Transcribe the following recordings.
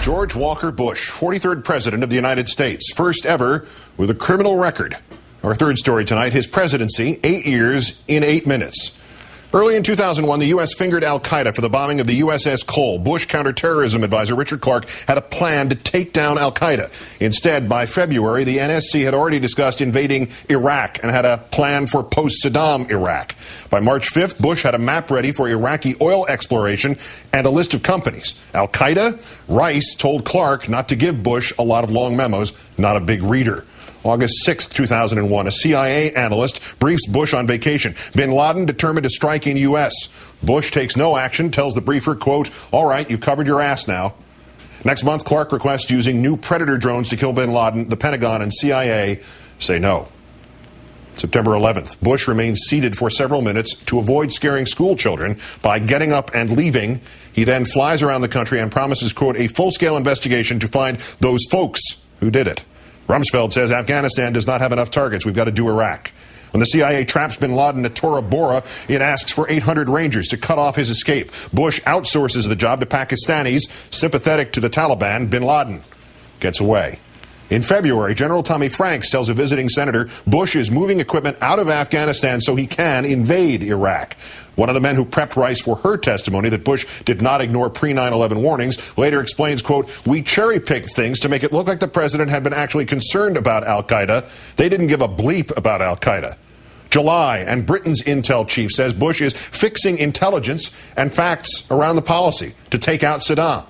George Walker Bush, 43rd President of the United States, first ever with a criminal record. Our third story tonight, his presidency, 8 years in 8 minutes. Early in 2001, the U.S. fingered al-Qaeda for the bombing of the USS Cole. Bush counterterrorism advisor Richard Clarke had a plan to take down al-Qaeda. Instead, by February, the NSC had already discussed invading Iraq and had a plan for post-Saddam Iraq. By March 5th, Bush had a map ready for Iraqi oil exploration and a list of companies. Al-Qaeda? Rice told Clarke not to give Bush a lot of long memos, not a big reader. August 6, 2001, a CIA analyst briefs Bush on vacation. Bin Laden determined to strike in U.S. Bush takes no action, tells the briefer, quote, "All right, you've covered your ass now." Next month, Clarke requests using new Predator drones to kill Bin Laden. The Pentagon and CIA say no. September 11th, Bush remains seated for several minutes to avoid scaring school children by getting up and leaving. He then flies around the country and promises, quote, "a full-scale investigation to find those folks who did it." Rumsfeld says Afghanistan does not have enough targets. We've got to do Iraq. When the CIA traps bin Laden at Tora Bora, it asks for 800 Rangers to cut off his escape. Bush outsources the job to Pakistanis sympathetic to the Taliban. Bin Laden gets away. In February, General Tommy Franks tells a visiting senator Bush is moving equipment out of Afghanistan so he can invade Iraq. One of the men who prepped Rice for her testimony that Bush did not ignore pre-9/11 warnings later explains, quote, "We cherry-picked things to make it look like the president had been actually concerned about al-Qaeda. They didn't give a bleep about al-Qaeda." July, and Britain's intel chief says Bush is fixing intelligence and facts around the policy to take out Saddam.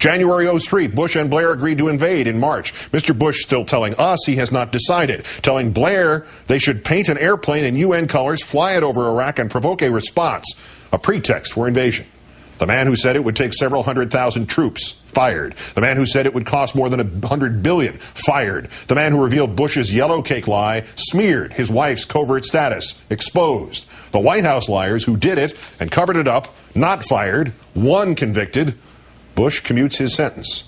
January 03, Bush and Blair agreed to invade in March. Mr. Bush still telling us he has not decided, telling Blair they should paint an airplane in UN colors, fly it over Iraq, and provoke a response, a pretext for invasion. The man who said it would take several 100,000 troops, fired. The man who said it would cost more than $100 billion, fired. The man who revealed Bush's yellow cake lie, smeared. His wife's covert status, exposed. The White House liars who did it and covered it up, not fired, one convicted. Bush commutes his sentence.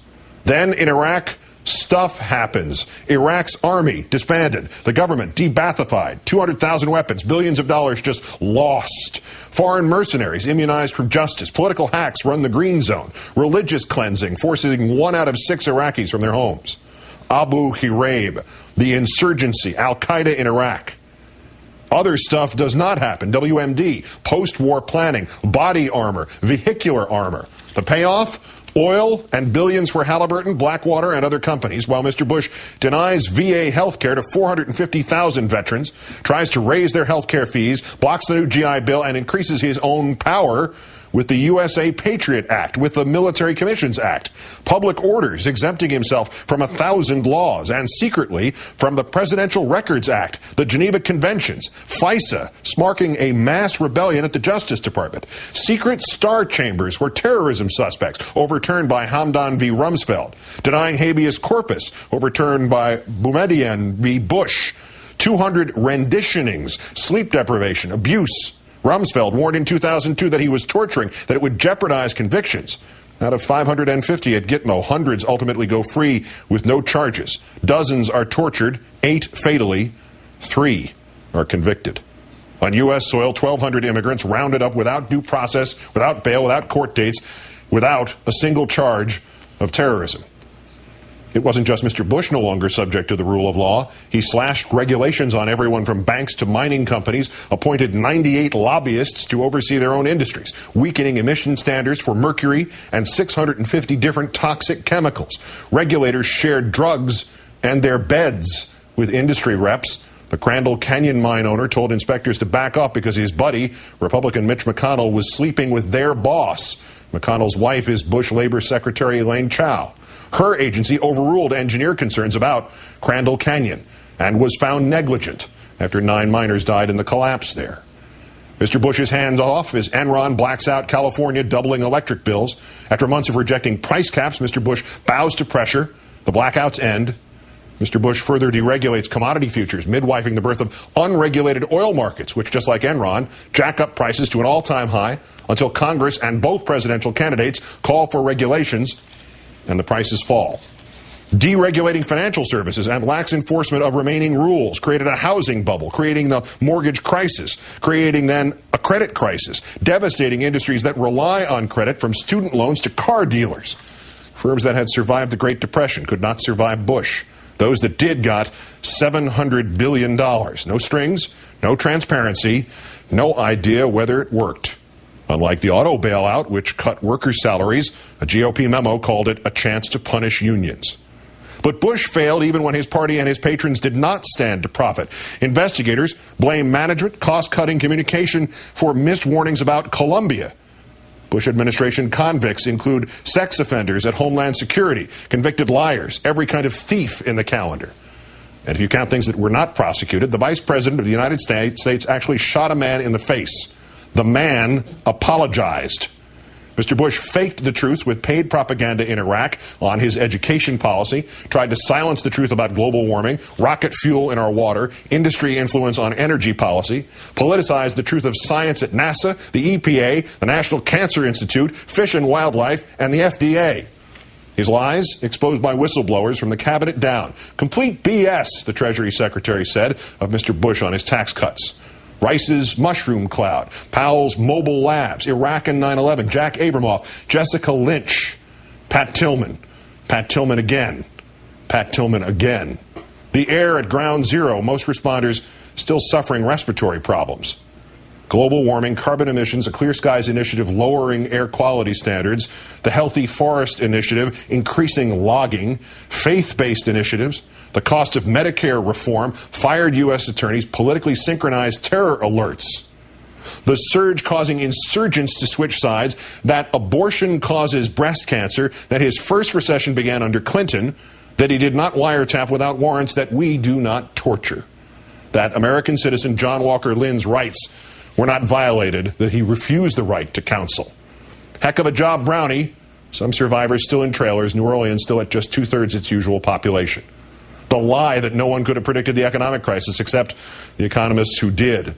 Then in Iraq, stuff happens. Iraq's army disbanded. The government de-Baathified. 200,000 weapons, billions of dollars just lost. Foreign mercenaries immunized from justice. Political hacks run the green zone. Religious cleansing, forcing 1 out of 6 Iraqis from their homes. Abu Ghraib, the insurgency, al-Qaeda in Iraq. Other stuff does not happen. WMD, post-war planning, body armor, vehicular armor. The payoff? Oil and billions for Halliburton, Blackwater, and other companies, while Mr. Bush denies VA health care to 450,000 veterans, tries to raise their health care fees, blocks the new GI Bill, and increases his own power with the USA Patriot Act, with the Military Commissions Act, public orders exempting himself from 1,000 laws, and secretly from the Presidential Records Act, the Geneva Conventions, FISA, sparking a mass rebellion at the Justice Department, secret star chambers for terrorism suspects, overturned by Hamdan v. Rumsfeld, denying habeas corpus, overturned by Boumediene v. Bush, 200 renditionings, sleep deprivation, abuse. Rumsfeld warned in 2002 that he was torturing, that it would jeopardize convictions. Out of 550 at Gitmo, hundreds ultimately go free with no charges. Dozens are tortured, 8 fatally, 3 are convicted. On U.S. soil, 1,200 immigrants rounded up without due process, without bail, without court dates, without a single charge of terrorism. It wasn't just Mr. Bush no longer subject to the rule of law. He slashed regulations on everyone from banks to mining companies, appointed 98 lobbyists to oversee their own industries, weakening emission standards for mercury and 650 different toxic chemicals. Regulators shared drugs and their beds with industry reps. The Crandall Canyon mine owner told inspectors to back off because his buddy, Republican Mitch McConnell, was sleeping with their boss. McConnell's wife is Bush Labor Secretary Elaine Chao. Her agency overruled engineer concerns about Crandall Canyon and was found negligent after 9 miners died in the collapse there. Mr. Bush is hands off as Enron blacks out California, doubling electric bills. After months of rejecting price caps, Mr. Bush bows to pressure. The blackouts end. Mr. Bush further deregulates commodity futures, midwifing the birth of unregulated oil markets, which, just like Enron, jack up prices to an all-time high until Congress and both presidential candidates call for regulations and the prices fall. Deregulating financial services and lax enforcement of remaining rules created a housing bubble, creating the mortgage crisis, creating then a credit crisis, devastating industries that rely on credit from student loans to car dealers. Firms that had survived the Great Depression could not survive Bush. Those that did got $700 billion. No strings, no transparency, no idea whether it worked. Unlike the auto bailout, which cut workers' salaries, a GOP memo called it a chance to punish unions. But Bush failed even when his party and his patrons did not stand to profit. Investigators blame management, cost-cutting communication for missed warnings about Colombia. Bush administration convicts include sex offenders at Homeland Security, convicted liars, every kind of thief in the calendar. And if you count things that were not prosecuted, the Vice President of the United States actually shot a man in the face. The man apologized. Mr. Bush faked the truth with paid propaganda in Iraq on his education policy, tried to silence the truth about global warming, rocket fuel in our water, industry influence on energy policy, politicized the truth of science at NASA, the EPA, the National Cancer Institute, Fish and Wildlife, and the FDA. His lies exposed by whistleblowers from the cabinet down. Complete BS, the Treasury Secretary said of Mr. Bush on his tax cuts. Rice's mushroom cloud, Powell's mobile labs, Iraq and 9/11, Jack Abramoff, Jessica Lynch, Pat Tillman again, Pat Tillman again. The air at ground zero, most responders still suffering respiratory problems. Global warming, carbon emissions, a Clear Skies Initiative lowering air quality standards, the Healthy Forest Initiative increasing logging, faith-based initiatives, the cost of Medicare reform, fired U.S. attorneys, politically synchronized terror alerts, the surge causing insurgents to switch sides, that abortion causes breast cancer, that his first recession began under Clinton, that he did not wiretap without warrants, that we do not torture, that American citizen John Walker Lynn's rights were not violated, that he refused the right to counsel. Heck of a job, Brownie. Some survivors still in trailers, New Orleans still at just two-thirds its usual population. The lie that no one could have predicted the economic crisis except the economists who did.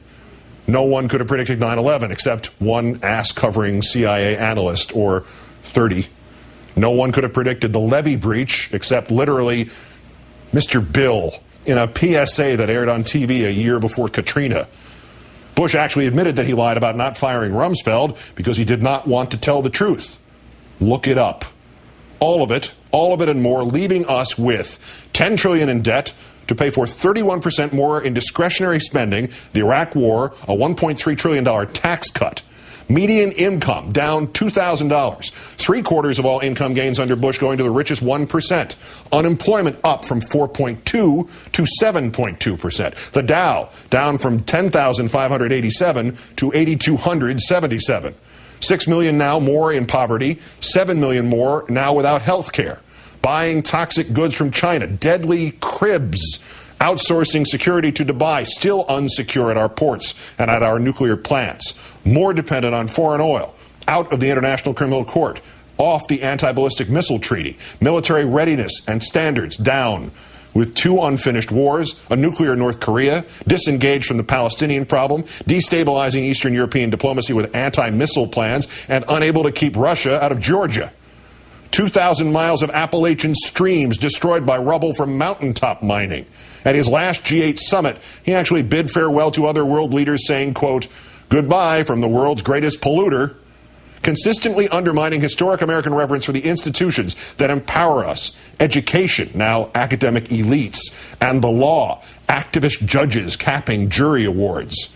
No one could have predicted 9/11 except one ass-covering CIA analyst, or 30. No one could have predicted the levee breach except literally Mr. Bill in a PSA that aired on TV a year before Katrina. Bush actually admitted that he lied about not firing Rumsfeld because he did not want to tell the truth. Look it up. All of it and more, leaving us with $10 trillion in debt to pay for 31% more in discretionary spending, the Iraq War, a $1.3 trillion tax cut. Median income down $2,000. Three-quarters of all income gains under Bush going to the richest 1%. Unemployment up from 4.2 to 7.2%. The Dow down from 10,587 to 8,277. 6 million now more in poverty, 7 million more now without health care. Buying toxic goods from China, deadly cribs, outsourcing security to Dubai, still unsecure at our ports and at our nuclear plants, more dependent on foreign oil, out of the International Criminal Court, off the anti-ballistic missile treaty, military readiness and standards down, with 2 unfinished wars, a nuclear North Korea, disengaged from the Palestinian problem, destabilizing Eastern European diplomacy with anti-missile plans, and unable to keep Russia out of Georgia. 2,000 miles of Appalachian streams destroyed by rubble from mountaintop mining. At his last G8 summit, he actually bid farewell to other world leaders, saying, quote, "Goodbye from the world's greatest polluter," consistently undermining historic American reverence for the institutions that empower us, education, now academic elites, and the law, activist judges capping jury awards.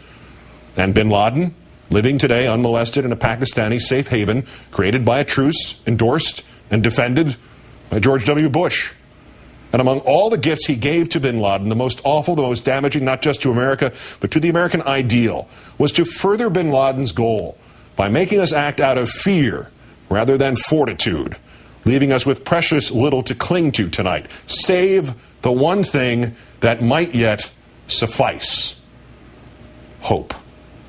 And bin Laden, living today unmolested in a Pakistani safe haven created by a truce, endorsed and defended by George W. Bush. And among all the gifts he gave to bin Laden, the most awful, the most damaging, not just to America, but to the American ideal, was to further bin Laden's goal by making us act out of fear rather than fortitude, leaving us with precious little to cling to tonight, save the one thing that might yet suffice: hope.